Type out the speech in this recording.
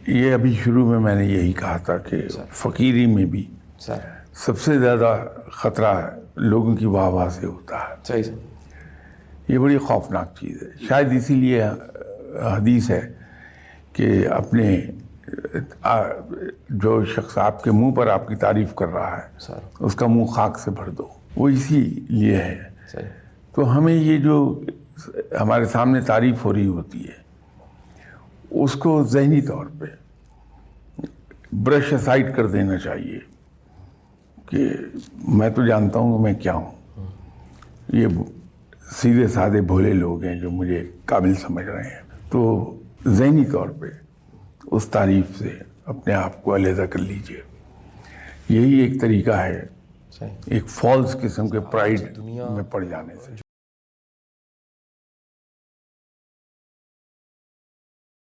یہ ابھی شروع میں نے یہی کہا تھا کہ فقیری میں بھی سب سے زیادہ خطرہ لوگوں کی واہ واہ سے ہوتا ہے. صحیح سر. یہ بڑی خوفناک چیز ہے. شاید اسی لیے حدیث ہے کہ اپنے جو شخص آپ کے منہ پر آپ کی تعریف کر رہا ہے اس کا منہ خاک سے بھر دو. وہ اسی لیے ہے. تو ہمیں یہ جو ہمارے سامنے تعریف ہو رہی ہوتی ہے اس کو ذہنی طور پہ برش اسائڈ کر دینا چاہیے کہ میں تو جانتا ہوں کہ میں کیا ہوں. یہ سیدھے سادے بھولے لوگ ہیں جو مجھے قابل سمجھ رہے ہیں. تو ذہنی طور پہ اس تعریف سے اپنے آپ کو علیحدہ کر لیجئے. یہی ایک طریقہ ہے ایک فالس قسم کے پرائیڈ میں پڑ جانے سے.